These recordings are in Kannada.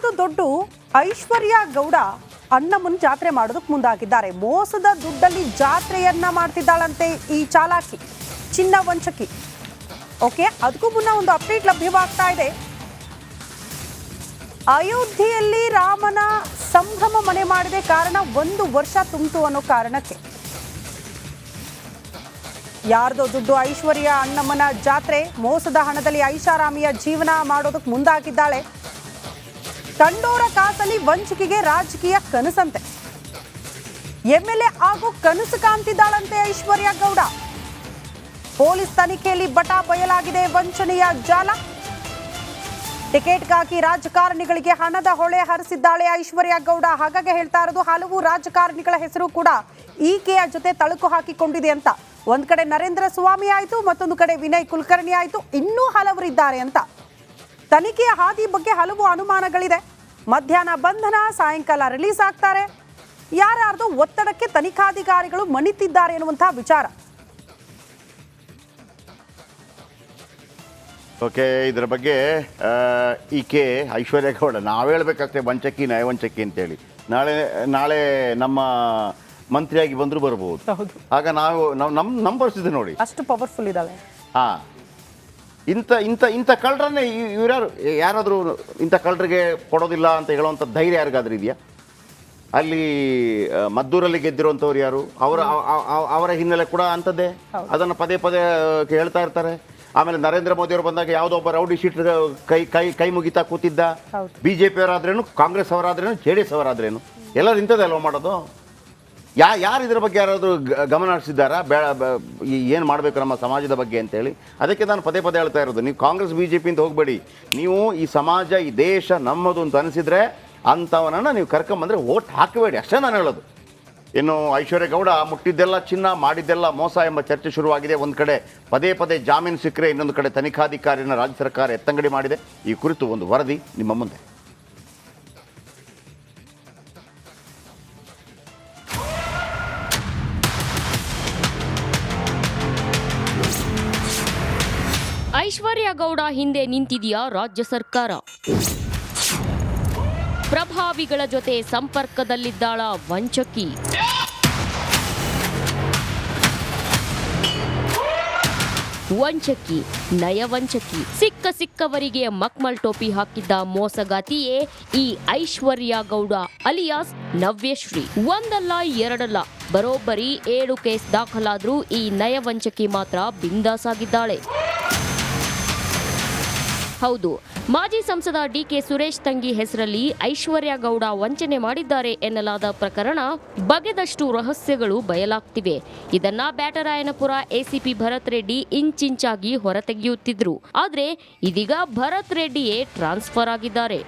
ಯಾರ್ದು ದುಡ್ಡು ಐಶ್ವರ್ಯ ಗೌಡ ಅಣ್ಣಮ್ಮನ ಜಾತ್ರೆ ಮಾಡೋದಕ್ಕೆ ಮುಂದಾಗಿದ್ದಾರೆ. ಮೋಸದ ದುಡ್ಡಲ್ಲಿ ಜಾತ್ರೆಯನ್ನ ಮಾಡ್ತಿದ್ದಾಳಂತೆ ಈ ಚಾಲಾಕಿ, ಚಿನ್ನ ವಂಚಕಿ. ಓಕೆ, ಅದಕ್ಕೂ ಮುನ್ನ ಒಂದು ಅಪ್ಡೇಟ್ ಲಭ್ಯವಾಗ್ತಾ ಇದೆ. ಅಯೋಧ್ಯೆಯಲ್ಲಿ ರಾಮನ ಸಂಭ್ರಮ ಮನೆ ಮಾಡಿದೆ ಕಾರಣ 1 ವರ್ಷ ತುಂಬಿತು ಅನ್ನೋ ಕಾರಣಕ್ಕೆ ಯಾರ್ದೋ ದುಡ್ಡು ಐಶ್ವರ್ಯ ಅಣ್ಣಮ್ಮನ ಜಾತ್ರೆ, ಮೋಸದ ಹಣದಲ್ಲಿ ಐಷಾರಾಮಿಯ ಜೀವನ ಮಾಡೋದಕ್ಕೆ ಮುಂದಾಗಿದ್ದಾಳೆ. ತಂಡೋರ ಕಾಸಲ್ಲಿ ವಂಚಕಿಗೆ ರಾಜಕೀಯ ಕನಸಂತೆ. MLA ಆಗೋ ಕನಸು ಕಾಣ್ತಿದ್ದಾಳಂತೆ ಐಶ್ವರ್ಯ ಗೌಡ. ಪೊಲೀಸ್ ತನಿಖೆಯಲ್ಲಿ ಬಟಾ ಬಯಲಾಗಿದೆ ವಂಚನೆಯ ಜಾಲ. ಟಿಕೆಟ್ಗಾಗಿ ರಾಜಕಾರಣಿಗಳಿಗೆ ಹಣದ ಹೊಳೆ ಹರಿಸಿದ್ದಾಳೆ ಐಶ್ವರ್ಯ ಗೌಡ. ಹಾಗಾಗಿ ಹೇಳ್ತಾ ಇರೋದು, ಹಲವು ರಾಜಕಾರಣಿಗಳ ಹೆಸರು ಕೂಡ ಈಕೆಯ ಜೊತೆ ತಳುಕು ಹಾಕಿಕೊಂಡಿದೆ ಅಂತ. ಒಂದ್ ಕಡೆ ನರೇಂದ್ರ ಸ್ವಾಮಿ ಆಯ್ತು, ಮತ್ತೊಂದು ಕಡೆ ವಿನಯ್ ಕುಲಕರ್ಣಿ ಆಯ್ತು, ಇನ್ನೂ ಹಲವರಿದ್ದಾರೆ ಅಂತ. ತನಿಖೆಯ ಹಾದಿ ಬಗ್ಗೆ ಹಲವು ಅನುಮಾನಗಳಿದೆ. ಮಧ್ಯಾಹ್ನ ಬಂಧನ, ಸಾಯಂಕಾಲ ರಿಲೀಸ್ ಆಗ್ತಾರೆ. ಯಾರ್ಯಾರ್ದೋ ಒತ್ತಡಕ್ಕೆ ತನಿಖಾಧಿಕಾರಿಗಳು ಮಣಿತಿದ್ದಾರೆ ಎನ್ನುವಂತಹ ವಿಚಾರ. ಓಕೆ, ಇದರ ಬಗ್ಗೆ ಈಕೆ ಐಶ್ವರ್ಯ ಗೌಡ ನಾವು ಹೇಳ್ಬೇಕಷ್ಟೇ ವಂಚಕಿ ನಯವಂಚಕಿ ಅಂತೇಳಿ. ನಾಳೆ ನಮ್ಮ ಮಂತ್ರಿಯಾಗಿ ಬಂದರೂ ಬರ್ಬೋದು. ಆಗ ನಮ್ಮ ಪರಿಸ್ಥಿತಿ ನೋಡಿ, ಅಷ್ಟು ಪವರ್ಫುಲ್ ಇದ್ದಾಳೆ. ಹಾಂ, ಇಂಥ ಕಳ್ಳರನ್ನೇ ಯಾರಾದರೂ ಇಂಥ ಕಳ್ಳರಿಗೆ ಕೊಡೋದಿಲ್ಲ ಅಂತ ಹೇಳುವಂಥ ಧೈರ್ಯ ಯಾರಿಗಾದ್ರೂ ಇದೆಯಾ? ಅಲ್ಲಿ ಮದ್ದೂರಲ್ಲಿ ಗೆದ್ದಿರುವಂಥವ್ರು ಯಾರು? ಅವರ ಹಿನ್ನೆಲೆ ಕೂಡ ಅಂಥದ್ದೇ, ಅದನ್ನು ಪದೇ ಪದೇ ಹೇಳ್ತಾ ಇರ್ತಾರೆ. ಆಮೇಲೆ ನರೇಂದ್ರ ಮೋದಿ ಅವರು ಬಂದಾಗ ಯಾವುದೋ ಒಬ್ಬ ರೌಡಿ ಶೀಟರ್ ಕೈ ಮುಗಿತಾ ಕೂತಿದ್ದ. BJP ಅವರಾದ್ರೇನು, ಕಾಂಗ್ರೆಸ್ ಅವರಾದ್ರೇನು, JDS ಅವರಾದ್ರೇನು, ಎಲ್ಲರೂ ಇಂಥದ್ದೇ ಅಲ್ವ ಮಾಡೋದು. ಯಾರು ಇದರ ಬಗ್ಗೆ ಯಾರಾದರೂ ಗಮನ ಹರಿಸಿದ್ದಾರಾ? ಏನು ಮಾಡಬೇಕು ನಮ್ಮ ಸಮಾಜದ ಬಗ್ಗೆ ಅಂತೇಳಿ. ಅದಕ್ಕೆ ನಾನು ಪದೇ ಪದೇ ಹೇಳ್ತಾ ಇರೋದು, ನೀವು ಕಾಂಗ್ರೆಸ್ BJP ಅಂತ ಹೋಗಬೇಡಿ. ನೀವು ಈ ಸಮಾಜ, ಈ ದೇಶ ನಮ್ಮದು ಅಂತ ಅನಿಸಿದರೆ ಅಂಥವನನ್ನು ನೀವು ಕರ್ಕೊಂಬಂದರೆ ಓಟ್ ಹಾಕಬೇಡಿ, ಅಷ್ಟೇ ನಾನು ಹೇಳೋದು. ಇನ್ನು ಐಶ್ವರ್ಯ ಗೌಡ ಮುಟ್ಟಿದ್ದೆಲ್ಲ ಚಿನ್ನ, ಮಾಡಿದ್ದೆಲ್ಲ ಮೋಸ ಎಂಬ ಚರ್ಚೆ ಶುರುವಾಗಿದೆ. ಒಂದು ಕಡೆ ಪದೇ ಪದೇ ಜಾಮೀನು ಸಿಕ್ಕರೆ, ಇನ್ನೊಂದು ಕಡೆ ತನಿಖಾಧಿಕಾರಿಯನ್ನು ರಾಜ್ಯ ಸರ್ಕಾರ ಎತ್ತಂಗಡಿ ಮಾಡಿದೆ. ಈ ಕುರಿತು ಒಂದು ವರದಿ ನಿಮ್ಮ ಮುಂದೆ. ಐಶ್ವರ್ಯ ಗೌಡ ಹಿಂದೆ ನಿಂತಿದೆಯಾ ರಾಜ್ಯ ಸರ್ಕಾರ? ಪ್ರಭಾವಿಗಳ ಜೊತೆ ಸಂಪರ್ಕದಲ್ಲಿದ್ದಾಳ ವಂಚಕಿ? ವಂಚಕಿ, ನಯವಂಚಕಿ, ಸಿಕ್ಕವರಿಗೆ ಮಕ್ಮಲ್ ಟೋಪಿ ಹಾಕಿದ್ದ ಮೋಸಗಾತಿಯೇ ಈ ಐಶ್ವರ್ಯ ಗೌಡ ಅಲಿಯಾಸ್ ನವ್ಯಶ್ರೀ. ಒಂದಲ್ಲ ಎರಡಲ್ಲ, ಬರೋಬ್ಬರಿ 7 ಕೇಸ್ ದಾಖಲಾದ್ರೂ ಈ ನಯವಂಚಕಿ ಮಾತ್ರ ಬಿಂದಾಸ್ ಆಗಿದ್ದಾಳೆ. ಹೌದು, ಮಾಜಿ ಸಂಸದ DK ಸುರೇಶ್ ತಂಗಿ ಹೆಸರಲ್ಲಿ ಐಶ್ವರ್ಯ ಗೌಡ ವಂಚನೆ ಮಾಡಿದ್ದಾರೆ ಎನ್ನಲಾದ ಪ್ರಕರಣ ಬಗೆದಷ್ಟು ರಹಸ್ಯಗಳು ಬಯಲಾಗ್ತಿವೆ. ಇದನ್ನ ಬ್ಯಾಟರಾಯನಪುರ ACP ಭರತ್ ರೆಡ್ಡಿ ಇಂಚಿಂಚಾಗಿ ಹೊರತೆಗೆಯುತ್ತಿದ್ರು. ಆದ್ರೆ ಇದೀಗ ಭರತ್ ರೆಡ್ಡಿಯೇ ಟ್ರಾನ್ಸ್ಫರ್ ಆಗಿದ್ದಾರೆ.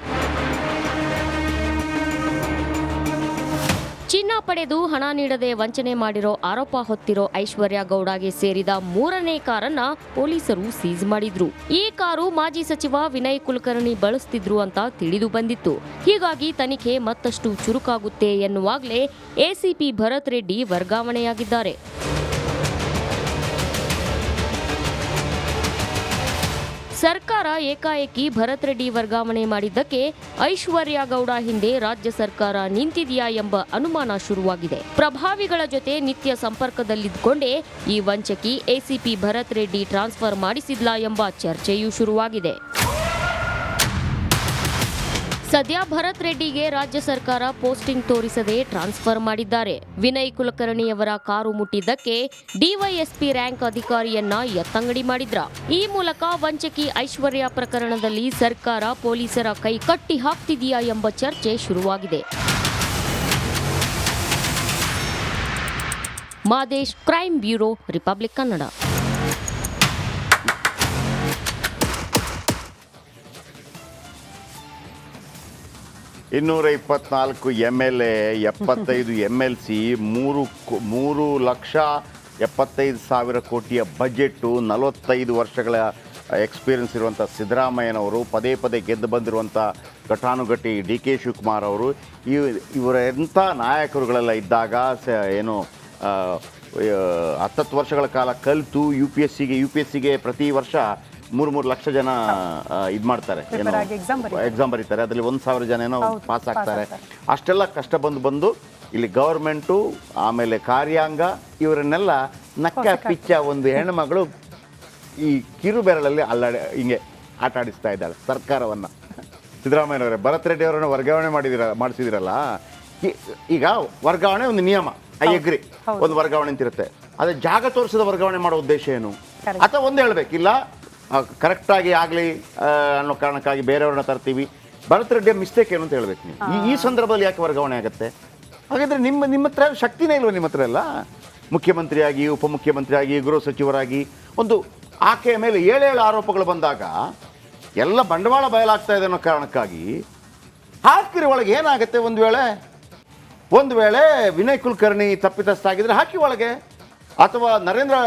ಚಿನ್ನ ಪಡೆದು ಹಣ ನೀಡದೆ ವಂಚನೆ ಮಾಡಿರೋ ಆರೋಪ ಹೊತ್ತಿರೋ ಐಶ್ವರ್ಯ ಗೌಡಗೆ ಸೇರಿದ 3ನೇ ಕಾರನ್ನ ಪೊಲೀಸರು ಸೀಸ್ ಮಾಡಿದ್ರು. ಈ ಕಾರು ಮಾಜಿ ಸಚಿವ ವಿನಯ್ ಕುಲಕರ್ಣಿ ಬಳಸ್ತಿದ್ರು ಅಂತ ತಿಳಿದು ಬಂದಿತ್ತು. ಹೀಗಾಗಿ ತನಿಖೆ ಮತ್ತಷ್ಟು ಚುರುಕಾಗುತ್ತೆ ಎನ್ನುವಾಗಲೇ ACP ಭರತ್ ರೆಡ್ಡಿ ವರ್ಗಾವಣೆಯಾಗಿದ್ದಾರೆ. ಸರ್ಕಾರ ಏಕಾಏಕಿ ಭರತ್ ರೆಡ್ಡಿ ವರ್ಗಾವಣೆ ಮಾಡಿದ್ದಕ್ಕೆ ಐಶ್ವರ್ಯ ಗೌಡ ಹಿಂದೆ ರಾಜ್ಯ ಸರ್ಕಾರ ನಿಂತಿದೆಯಾ ಎಂಬ ಅನುಮಾನ ಶುರುವಾಗಿದೆ. ಪ್ರಭಾವಿಗಳ ಜೊತೆ ನಿತ್ಯ ಸಂಪರ್ಕದಲ್ಲಿದ್ದುಕೊಂಡೇ ಈ ವಂಚಕಿ ACP ಭರತ್ ರೆಡ್ಡಿ ಟ್ರಾನ್ಸ್ಫರ್ ಮಾಡಿಸಿದ್ಲಾ ಎಂಬ ಚರ್ಚೆಯೂ ಶುರುವಾಗಿದೆ. ಸದ್ಯ ಭರತ್ ರೆಡ್ಡಿಗೆ ರಾಜ್ಯ ಸರ್ಕಾರ ಪೋಸ್ಟಿಂಗ್ ತೋರಿಸದೆ ಟ್ರಾನ್ಸ್ಫರ್ ಮಾಡಿದ್ದಾರೆ. ವಿನಯ್ ಕುಲಕರ್ಣಿಯವರ ಕಾರು ಮುಟ್ಟಿದ್ದಕ್ಕೆ DYSP ರ್ಯಾಂಕ್ ಅಧಿಕಾರಿಯನ್ನ ಎತ್ತಂಗಡಿ ಮಾಡಿದ್ರ. ಈ ಮೂಲಕ ವಂಚಕಿ ಐಶ್ವರ್ಯ ಪ್ರಕರಣದಲ್ಲಿ ಸರ್ಕಾರ ಪೊಲೀಸರ ಕೈ ಕಟ್ಟಿ ಹಾಕ್ತಿದೆಯಾ ಎಂಬ ಚರ್ಚೆ ಶುರುವಾಗಿದೆ. Madesh, crime bureau, republic Kannada. 224 MLA, 75 MLC, 3,75,000 ಕೋಟಿಯ ಬಜೆಟ್ಟು, 45 ವರ್ಷಗಳ ಎಕ್ಸ್ಪೀರಿಯನ್ಸ್ ಇರುವಂಥ ಸಿದ್ದರಾಮಯ್ಯನವರು, ಪದೇ ಪದೇ ಗೆದ್ದು ಬಂದಿರುವಂಥ ಘಟಾನುಘಟಿ DK ಶಿವಕುಮಾರ್ ಅವರು, ಇವರ ಎಂಥ ನಾಯಕರುಗಳೆಲ್ಲ ಇದ್ದಾಗ ಏನು 10 ವರ್ಷಗಳ ಕಾಲ ಕಲಿತು ಯು ಪಿ ಎಸ್ ಸಿಗೆ ಪ್ರತಿ ವರ್ಷ 3 ಲಕ್ಷ ಜನ ಇದು ಮಾಡ್ತಾರೆ, ಏನೋ ಎಕ್ಸಾಮ್ ಬರೀತಾರೆ, ಅದರಲ್ಲಿ 1,000 ಜನ ಏನೋ ಪಾಸ್ ಆಗ್ತಾರೆ. ಅಷ್ಟೆಲ್ಲ ಕಷ್ಟ ಬಂದು ಇಲ್ಲಿ ಗೌರ್ಮೆಂಟು ಆಮೇಲೆ ಕಾರ್ಯಾಂಗ ಇವರನ್ನೆಲ್ಲ ನಕ್ಕ ಪಿಚ್ಚ ಒಂದು ಹೆಣ್ಣುಮಗಳು ಈ ಕಿರು ಬೆರಳಲ್ಲಿ ಹಿಂಗೆ ಆಟ ಆಡಿಸ್ತಾ ಇದ್ದಾಳೆ ಸರ್ಕಾರವನ್ನು. ಸಿದ್ದರಾಮಯ್ಯನವರೇ, ಭರತ್ ರೆಡ್ಡಿ ಅವರನ್ನು ವರ್ಗಾವಣೆ ಮಾಡಿಸಿದಿರಲ್ಲ, ಈಗ ವರ್ಗಾವಣೆ ಒಂದು ನಿಯಮ, ಐ ಅಗ್ರಿ, ಒಂದು ವರ್ಗಾವಣೆ ಅಂತಿರುತ್ತೆ. ಅದೇ ಜಾಗ ತೋರಿಸಿದ ವರ್ಗಾವಣೆ ಮಾಡೋ ಉದ್ದೇಶ ಏನು? ಅಥವಾ ಒಂದು ಹೇಳ್ಬೇಕಿಲ್ಲ, ಕರೆಕ್ಟಾಗಿ ಆಗಲಿ ಅನ್ನೋ ಕಾರಣಕ್ಕಾಗಿ ಬೇರೆಯವ್ರನ್ನ ತರ್ತೀವಿ. ಭರತ್ ರೆಡ್ಡಿಯ ಮಿಸ್ಟೇಕ್ ಏನು ಅಂತ ಹೇಳ್ಬೇಕು ನೀವು. ಈ ಸಂದರ್ಭದಲ್ಲಿ ಯಾಕೆ ವರ್ಗಾವಣೆ ಆಗುತ್ತೆ? ಹಾಗಾದರೆ ನಿಮ್ಮ ಹತ್ರ ಶಕ್ತಿನೇ ಇಲ್ವ? ನಿಮ್ಮ ಹತ್ರ ಎಲ್ಲ ಮುಖ್ಯಮಂತ್ರಿಯಾಗಿ, ಉಪಮುಖ್ಯಮಂತ್ರಿಯಾಗಿ, ಗೃಹ ಸಚಿವರಾಗಿ ಒಂದು ಆಕೆಯ ಮೇಲೆ 7 ಆರೋಪಗಳು ಬಂದಾಗ ಎಲ್ಲ ಬಂಡವಾಳ ಬಯಲಾಗ್ತಾ ಇದೆ ಅನ್ನೋ ಕಾರಣಕ್ಕಾಗಿ ಹಾಕಿರಿ ಒಳಗೆ. ಏನಾಗುತ್ತೆ? ಒಂದು ವೇಳೆ ವಿನಯ್ ಕುಲಕರ್ಣಿ ತಪ್ಪಿತಸ್ಥ ಆಗಿದ್ರೆ ಹಾಕಿ ಒಳಗೆ, ಅಥವಾ ನರೇಂದ್ರ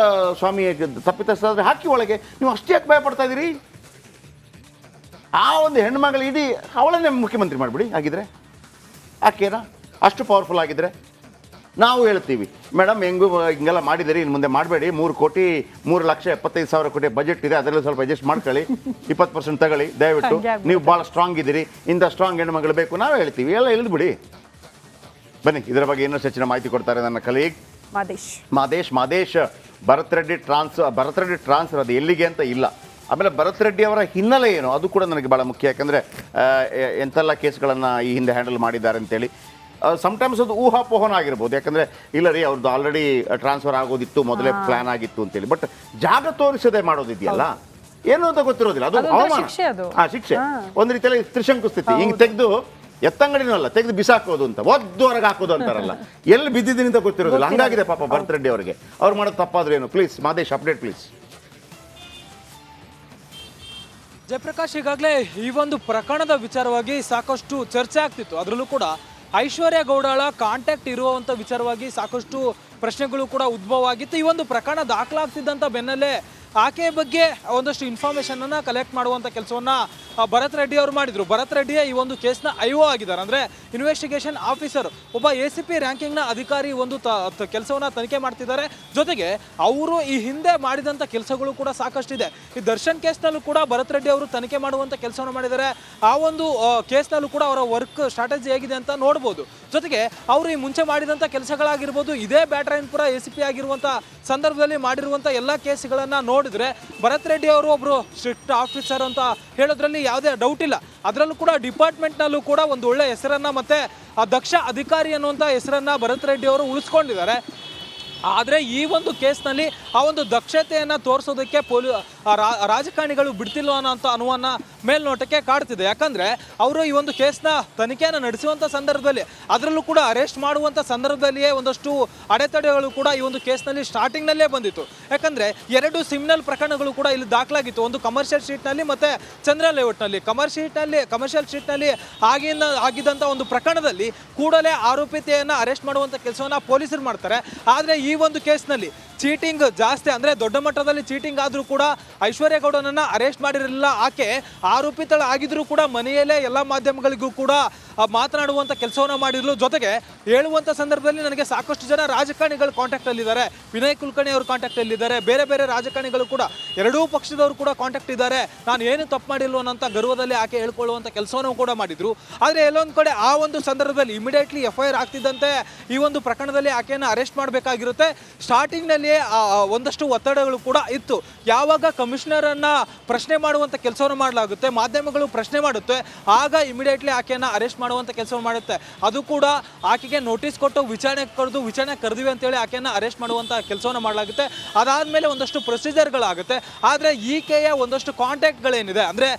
ಸ್ವಾಮಿ ತಪ್ಪಿತಸ್ಥ ಆದರೆ ಹಾಕಿ ಒಳಗೆ. ನೀವು ಅಷ್ಟೇ ಯಾಕೆ ಭಯಪಡ್ತಾ ಇದ್ದೀರಿ? ಆ ಒಂದು ಹೆಣ್ಮಗಳು ಇಡೀ ಅವಳನ್ನೇ ಮುಖ್ಯಮಂತ್ರಿ ಮಾಡಿಬಿಡಿ ಆಗಿದ್ರೆ, ಆಕೆನಾ ಅಷ್ಟು ಪವರ್ಫುಲ್ ಆಗಿದ್ರೆ. ನಾವು ಹೇಳ್ತೀವಿ ಮೇಡಮ್, ಹಿಂಗೆಲ್ಲ ಮಾಡಿದಿರಿ, ಇನ್ನು ಮುಂದೆ ಮಾಡಬೇಡಿ, 3,75,000 ಕೋಟಿ ಬಜೆಟ್ ಇದೆ, ಅದರಲ್ಲಿ ಸ್ವಲ್ಪ ಅಡ್ಜಸ್ಟ್ ಮಾಡ್ಕೊಳ್ಳಿ, 20% ತಗೊಳ್ಳಿ ದಯವಿಟ್ಟು, ನೀವು ಭಾಳ ಸ್ಟ್ರಾಂಗ್ ಇದ್ದೀರಿ, ಇಂಥ ಸ್ಟ್ರಾಂಗ್ ಹೆಣ್ಮಗಳು ಬೇಕು ನಾವೇ ಹೇಳ್ತೀವಿ. ಎಲ್ಲ ಇಳಿದ್ಬಿಡಿ. ಬನ್ನಿ, ಇದರ ಬಗ್ಗೆ ಇನ್ನಷ್ಟು ಹೆಚ್ಚಿನ ಮಾಹಿತಿ ಕೊಡ್ತಾರೆ ನನ್ನ ಕಲೀಗ್ ಮಾದೇಶ್. ಭರತ್ ರೆಡ್ಡಿ ಟ್ರಾನ್ಸ್ಫರ್ ಅದು ಎಲ್ಲಿಗೆ ಅಂತ ಇಲ್ಲ. ಆಮೇಲೆ ಭರತ್ ರೆಡ್ಡಿ ಅವರ ಹಿನ್ನೆಲೆ ಏನು ಅದು ಕೂಡ ನನಗೆ ಭಾಳ ಮುಖ್ಯ. ಯಾಕಂದರೆ ಎಂತೆಲ್ಲ ಕೇಸ್ಗಳನ್ನು ಈ ಹಿಂದೆ ಹ್ಯಾಂಡಲ್ ಮಾಡಿದ್ದಾರೆ ಅಂತೇಳಿ. ಸಮ್ಟೈಮ್ಸ್ ಅದು ಊಹಾಪೋಹನ ಆಗಿರ್ಬೋದು. ಯಾಕಂದರೆ ಇಲ್ಲ ರೀ, ಅವ್ರದ್ದು ಆಲ್ರೆಡಿ ಟ್ರಾನ್ಸ್ಫರ್ ಆಗೋದಿತ್ತು, ಮೊದಲೇ ಪ್ಲಾನ್ ಆಗಿತ್ತು ಅಂತೇಳಿ. ಬಟ್ ಜಾಗ ತೋರಿಸದೆ ಮಾಡೋದಿದೆಯಲ್ಲ, ಏನು ಅಂತ ಗೊತ್ತಿರೋದಿಲ್ಲ. ಅದು ಅವಮಾನ, ಶಿಕ್ಷೆ ಒಂದು ರೀತಿಯಲ್ಲಿ ತ್ರಿಶಂಕು ಸ್ಥಿತಿ. ಹಿಂಗೆ ತೆಗೆದು ಎತ್ತಂಗಡಿನಲ್ಲ, ತೆಗೆದು ಬಿಸಾಕೋದು ಅಂತ, ಒದ್ದು ಹೊರಗೆ ಹಾಕೋದು ಅಂತಾರಲ್ಲ, ಎಲ್ಲಿ ಬಿದ್ದಿದ್ದೀನಿ ಅಂತ ಗೊತ್ತಿರೋದಿಲ್ಲ. ಹಂಗಾಗಿದೆ ಪಾಪ ಭರತ್ ರೆಡ್ಡಿ ಅವರಿಗೆ. ಅವ್ರು ಮಾಡೋದು ತಪ್ಪಾದ್ರೆ ಏನು? Please Madesh, update please. Jayaprakash, ಈಗಾಗಲೇ ಈ ಒಂದು ಪ್ರಕರಣದ ವಿಚಾರವಾಗಿ ಸಾಕಷ್ಟು ಚರ್ಚೆ ಆಗ್ತಿತ್ತು. ಅದರಲ್ಲೂ ಕೂಡ ಐಶ್ವರ್ಯ ಗೌಡಳ ಕಾಂಟ್ಯಾಕ್ಟ್ ಇರುವಂಥ ವಿಚಾರವಾಗಿ ಸಾಕಷ್ಟು ಪ್ರಶ್ನೆಗಳು ಕೂಡ ಉದ್ಭವ ಆಗಿತ್ತು. ಈ ಒಂದು ಪ್ರಕರಣ ದಾಖಲಾಗ್ತಿದ್ದಂಥ ಬೆನ್ನಲ್ಲೇ ಆಕೆಯ ಬಗ್ಗೆ ಒಂದಷ್ಟು ಇನ್ಫಾರ್ಮೇಷನ್ ಅನ್ನ ಕಲೆಕ್ಟ್ ಮಾಡುವಂಥ ಕೆಲಸವನ್ನ ಭರತ್ ರೆಡ್ಡಿ ಅವರು ಮಾಡಿದ್ರು. ಭರತ್ ರೆಡ್ಡಿಯ ಈ ಒಂದು ಕೇಸ್ನ ಐಒ ಆಗಿದ್ದಾರೆ, ಅಂದರೆ ಇನ್ವೆಸ್ಟಿಗೇಷನ್ ಆಫೀಸರ್, ಒಬ್ಬ ACP ರ್ಯಾಂಕಿಂಗ್ನ ಅಧಿಕಾರಿ ಒಂದು ಕೆಲಸವನ್ನ ತನಿಖೆ ಮಾಡ್ತಿದ್ದಾರೆ. ಜೊತೆಗೆ ಅವರು ಈ ಹಿಂದೆ ಮಾಡಿದಂಥ ಕೆಲಸಗಳು ಕೂಡ ಸಾಕಷ್ಟಿದೆ. ಈ ದರ್ಶನ್ ಕೇಸ್ನಲ್ಲೂ ಕೂಡ ಭರತ್ ರೆಡ್ಡಿ ಅವರು ತನಿಖೆ ಮಾಡುವಂಥ ಕೆಲಸವನ್ನು ಮಾಡಿದ್ದಾರೆ. ಆ ಒಂದು ಕೇಸ್ನಲ್ಲೂ ಕೂಡ ಅವರ ವರ್ಕ್ ಸ್ಟ್ರಾಟಜಿ ಹೇಗಿದೆ ಅಂತ ನೋಡ್ಬೋದು. ಜೊತೆಗೆ ಅವರು ಈ ಮುಂಚೆ ಮಾಡಿದಂಥ ಕೆಲಸಗಳಾಗಿರ್ಬೋದು, ಇದೇ ಬ್ಯಾಟರಾಯನಪುರ ACP ಆಗಿರುವಂಥ ಸಂದರ್ಭದಲ್ಲಿ ಮಾಡಿರುವಂಥ ಎಲ್ಲ ಕೇಸ್ಗಳನ್ನು ನೋಡಿದ್ರೆ ಭರತ್ ರೆಡ್ಡಿ ಅವರು ಒಬ್ಬರು ಸ್ಟ್ರಿಕ್ಟ್ ಆಫೀಸರ್ ಅಂತ ಹೇಳೋದ್ರಲ್ಲಿ ಯಾವುದೇ ಡೌಟ್ ಇಲ್ಲ. ಅದರಲ್ಲೂ ಕೂಡ ಡಿಪಾರ್ಟ್ಮೆಂಟ್ನಲ್ಲೂ ಕೂಡ ಒಂದು ಒಳ್ಳೆ ಹೆಸರನ್ನ ಮತ್ತೆ ದಕ್ಷ ಅಧಿಕಾರಿ ಅನ್ನುವಂಥ ಹೆಸರನ್ನ ಭರತ್ ರೆಡ್ಡಿ ಅವರು ಉಳಿಸ್ಕೊಂಡಿದ್ದಾರೆ. ಆದರೆ ಈ ಒಂದು ಕೇಸ್ನಲ್ಲಿ ಆ ಒಂದು ದಕ್ಷತೆಯನ್ನು ತೋರಿಸೋದಕ್ಕೆ ರಾಜಕಾರಣಿಗಳು ಬಿಡ್ತಿಲ್ವ ಅನ್ನೋಂಥ ಅನುಮಾನ ಮೇಲ್ನೋಟಕ್ಕೆ ಕಾಡ್ತಿದೆ. ಯಾಕಂದರೆ ಅವರು ಈ ಒಂದು ಕೇಸ್ನ ತನಿಖೆಯನ್ನು ನಡೆಸುವಂಥ ಸಂದರ್ಭದಲ್ಲಿ, ಅದರಲ್ಲೂ ಕೂಡ ಅರೆಸ್ಟ್ ಮಾಡುವಂಥ ಸಂದರ್ಭದಲ್ಲಿಯೇ ಒಂದಷ್ಟು ಅಡೆತಡೆಗಳು ಕೂಡ ಈ ಒಂದು ಕೇಸ್ನಲ್ಲಿ ಸ್ಟಾರ್ಟಿಂಗ್ನಲ್ಲೇ ಬಂದಿತ್ತು. ಯಾಕಂದರೆ 2 ಸಿಮ್ನಲ್ ಪ್ರಕರಣಗಳು ಕೂಡ ಇಲ್ಲಿ ದಾಖಲಾಗಿತ್ತು. ಒಂದು ಕಮರ್ಷಿಯಲ್ ಸ್ಟ್ರೀಟ್ನಲ್ಲಿ ಮತ್ತು ಚಂದ್ರ ಲೇಔಟ್ನಲ್ಲಿ. ಕಮರ್ಷಿಯಲ್ ಸ್ಟ್ರೀಟ್ನಲ್ಲಿ ಆಗಿದ್ದಂಥ ಒಂದು ಪ್ರಕರಣದಲ್ಲಿ ಕೂಡಲೇ ಆರೋಪಿತೆಯನ್ನು ಅರೆಸ್ಟ್ ಮಾಡುವಂಥ ಕೆಲಸವನ್ನು ಪೊಲೀಸರು ಮಾಡ್ತಾರೆ. ಆದರೆ ಈ ಒಂದು ಕೇಸ್ನಲ್ಲಿ ಚೀಟಿಂಗ್ ಜಾಸ್ತಿ, ಅಂದರೆ ದೊಡ್ಡ ಮಟ್ಟದಲ್ಲಿ ಚೀಟಿಂಗ್ ಆದರೂ ಕೂಡ ಐಶ್ವರ್ಯ ಗೌಡನನ್ನು ಅರೆಸ್ಟ್ ಮಾಡಿರಲಿಲ್ಲ. ಆಕೆ ಆರೋಪಿತಳಾಗಿದ್ದರೂ ಕೂಡ ಮನೆಯಲ್ಲೇ ಎಲ್ಲ ಮಾಧ್ಯಮಗಳಿಗೂ ಕೂಡ ಮಾತನಾಡುವಂಥ ಕೆಲಸವನ್ನು ಮಾಡಿರಲು. ಜೊತೆಗೆ ಹೇಳುವಂಥ ಸಂದರ್ಭದಲ್ಲಿ ನನಗೆ ಸಾಕಷ್ಟು ಜನ ರಾಜಕಾರಣಿಗಳು ಕಾಂಟ್ಯಾಕ್ಟಲ್ಲಿದ್ದಾರೆ, ವಿನಯ್ ಕುಲಕರ್ಣಿ ಅವರು ಕಾಂಟ್ಯಾಕ್ಟಲ್ಲಿದ್ದಾರೆ, ಬೇರೆ ಬೇರೆ ರಾಜಕಾರಣಿಗಳು ಕೂಡ, ಎರಡೂ ಪಕ್ಷದವರು ಕೂಡ ಕಾಂಟ್ಯಾಕ್ಟ್ ಇದ್ದಾರೆ, ನಾನು ಏನು ತಪ್ಪು ಮಾಡಿಲ್ಲ ಅನ್ನೋಂಥ ಗರ್ವದಲ್ಲಿ ಆಕೆ ಹೇಳ್ಕೊಳ್ಳುವಂಥ ಕೆಲಸವನ್ನು ಕೂಡ ಮಾಡಿದರು. ಆದರೆ ಎಲ್ಲೊಂದು ಕಡೆ ಆ ಒಂದು ಸಂದರ್ಭದಲ್ಲಿ ಇಮಿಡಿಯೇಟ್ಲಿ FIR ಆಗ್ತಿದ್ದಂತೆ ಈ ಒಂದು ಪ್ರಕರಣದಲ್ಲಿ ಆಕೆಯನ್ನು ಅರೆಸ್ಟ್ ಮಾಡಬೇಕಾಗಿರುತ್ತೆ. ಸ್ಟಾರ್ಟಿಂಗ್ನಲ್ಲಿ ಒಂದಷ್ಟು ಒತ್ತಡಗಳು ಕೂಡ ಇತ್ತು. ಯಾವಾಗ ಕಮಿಷನರನ್ನು ಪ್ರಶ್ನೆ ಮಾಡುವಂಥ ಕೆಲಸವನ್ನು ಮಾಡಲಾಗುತ್ತೆ, ಮಾಧ್ಯಮಗಳು ಪ್ರಶ್ನೆ ಮಾಡುತ್ತೆ, ಆಗ ಇಮಿಡಿಯೇಟ್ಲಿ ಆಕೆಯನ್ನು ಅರೆಸ್ಟ್ ಮಾಡುವಂಥ ಕೆಲಸವನ್ನು ಮಾಡುತ್ತೆ. ಅದು ಕೂಡ ಆಕೆಗೆ ನೋಟಿಸ್ ಕೊಟ್ಟು ವಿಚಾರಣೆ ಕರೆದಿವೆ ಅಂತೇಳಿ ಆಕೆಯನ್ನು ಅರೆಸ್ಟ್ ಮಾಡುವಂಥ ಕೆಲಸವನ್ನು ಮಾಡಲಾಗುತ್ತೆ. ಅದಾದಮೇಲೆ ಒಂದಷ್ಟು ಪ್ರೊಸೀಜರ್ಗಳಾಗುತ್ತೆ. ಆದರೆ ಈಕೆಯ ಒಂದಷ್ಟು ಕಾಂಟ್ಯಾಕ್ಟ್ಗಳೇನಿದೆ, ಅಂದರೆ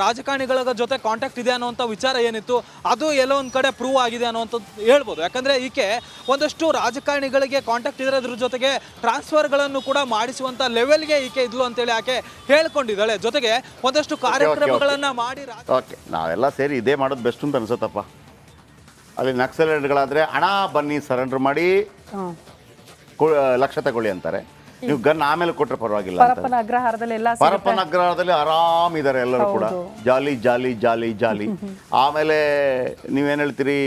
ರಾಜಕಾರಣಿಗಳ ಜೊತೆ ಕಾಂಟ್ಯಾಕ್ಟ್ ಇದೆ ಅನ್ನೋಂಥ ವಿಚಾರ ಏನಿತ್ತು, ಅದು ಎಲ್ಲೋ ಒಂದು ಕಡೆ ಪ್ರೂವ್ ಆಗಿದೆ ಅನ್ನೋಂಥದ್ದು ಹೇಳ್ಬೋದು. ಯಾಕಂದರೆ ಈಕೆ ಒಂದಷ್ಟು ರಾಜಕಾರಣಿಗಳಿಗೆ ಕಾಂಟ್ಯಾಕ್ಟ್ ಇದ್ರೆ ಅದ್ರ ಜೊತೆಗೆ ಟ್ರಾನ್ಸ್ಫರ್ಗಳನ್ನು ಕೂಡ ಮಾಡಿಸುವಂಥ ಲೆವೆಲ್ಗೆ ಈಕೆ ಇದ್ಲು ಅಂತೇಳಿ ಆಕೆ ಹೇಳ್ಕೊಂಡಿದ್ದಾಳೆ. ಜೊತೆಗೆ ಒಂದಷ್ಟು ಕಾರ್ಯಕ್ರಮಗಳನ್ನು ಮಾಡಿ ನಾವೆಲ್ಲ ಸೇರಿ ಇದೇ ಮಾಡೋದು ಬೆಸ್ಟ್ ಅಂತ ಅನ್ಸುತ್ತಪ್ಪ. ಅಲ್ಲಿ ನಕ್ಸಲೈಟ್ಗಳಾದರೆ ಹಣ ಬನ್ನಿ ಸರೆಂಡರ್ ಮಾಡಿ ಲಕ್ಷ ತಗೊಳ್ಳಿ ಅಂತಾರೆ. ನೀವು ಗನ್ ಆಮೇಲೆ ಕೊಟ್ಟರೆ ಪರವಾಗಿಲ್ಲ ಅಂತ. ಪರಪ್ಪನ ಅಗ್ರಹಾರದಲ್ಲಿ ಎಲ್ಲ ಪರಪ್ಪನ ಅಗ್ರಹಾರದಲ್ಲಿ ಆರಾಮಿದ್ದಾರೆ ಎಲ್ಲರೂ ಕೂಡ, ಜಾಲಿ ಜಾಲಿ ಜಾಲಿ ಜಾಲಿ. ಆಮೇಲೆ ನೀವೇನು ಹೇಳ್ತೀರಿ,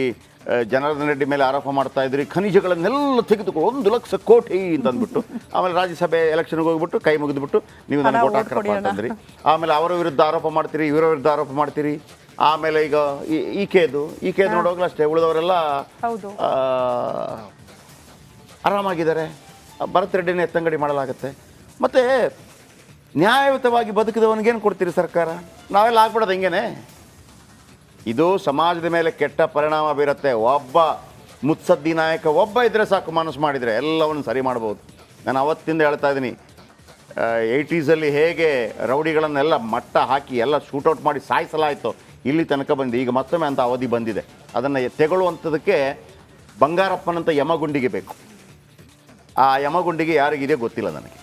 ಜನಾರ್ದನ್ ರೆಡ್ಡಿ ಮೇಲೆ ಆರೋಪ ಮಾಡ್ತಾ ಇದ್ರಿ, ಖನಿಜಗಳನ್ನೆಲ್ಲ ತೆಗೆದುಕೊಂಡು 1 ಲಕ್ಷ ಕೋಟಿ ಅಂತ ಅಂದ್ಬಿಟ್ಟು, ಆಮೇಲೆ ರಾಜ್ಯಸಭೆ ಎಲೆಕ್ಷನ್ಗೆ ಹೋಗ್ಬಿಟ್ಟು ಕೈ ಮುಗಿದ್ಬಿಟ್ಟು ನೀವು ನನಗೆ ಓಟ್ ಹಾಕ್ರಪ್ಪ ಅಂತಂದ್ರಿ. ಆಮೇಲೆ ಅವರ ವಿರುದ್ಧ ಆರೋಪ ಮಾಡ್ತೀರಿ, ಇವರ ವಿರುದ್ಧ ಆರೋಪ ಮಾಡ್ತೀರಿ. ಆಮೇಲೆ ಈಗ ಈಕೆದು ನೋಡೋಗ್ಲೂ ಅಷ್ಟೇ, ಉಳಿದವರೆಲ್ಲ ಆರಾಮಾಗಿದ್ದಾರೆ. ಭರತ್ ರೆಡ್ಡಿನ ಎತ್ತಂಗಡಿ ಮಾಡಲಾಗುತ್ತೆ. ಮತ್ತು ನ್ಯಾಯಯುತವಾಗಿ ಬದುಕಿದವನಿಗೇನು ಕೊಡ್ತೀರಿ ಸರ್ಕಾರ? ನಾವೆಲ್ಲ ಆಗ್ಬಿಡೋದು ಹಿಂಗೇನೆ. ಇದು ಸಮಾಜದ ಮೇಲೆ ಕೆಟ್ಟ ಪರಿಣಾಮ ಬೀರುತ್ತೆ. ಒಬ್ಬ ಮುತ್ಸದ್ದಿ ನಾಯಕ ಒಬ್ಬ ಇದ್ದರೆ ಸಾಕು, ಮನಸ್ಸು ಮಾಡಿದರೆ ಎಲ್ಲವನ್ನು ಸರಿ ಮಾಡ್ಬೋದು. ನಾನು ಅವತ್ತಿಂದ ಹೇಳ್ತಾ ಇದ್ದೀನಿ, 80s ಹೇಗೆ ರೌಡಿಗಳನ್ನೆಲ್ಲ ಮಟ್ಟ ಹಾಕಿ ಎಲ್ಲ ಶೂಟೌಟ್ ಮಾಡಿ ಸಾಯಿಸಲಾಯಿತು, ಇಲ್ಲಿ ತನಕ ಬಂದಿದೆ. ಈಗ ಮತ್ತೊಮ್ಮೆ ಅಂತ ಅವಧಿ ಬಂದಿದೆ. ಅದನ್ನು ತೆಗೊಳ್ಳುವಂಥದ್ದಕ್ಕೆ ಬಂಗಾರಪ್ಪನಂತ ಯಮಗುಂಡಿಗೆ ಬೇಕು. ಆ ಯಮಗುಂಡಿಗೆ ಯಾರಿಗಿದೆ ಗೊತ್ತಿಲ್ಲ ನನಗೆ.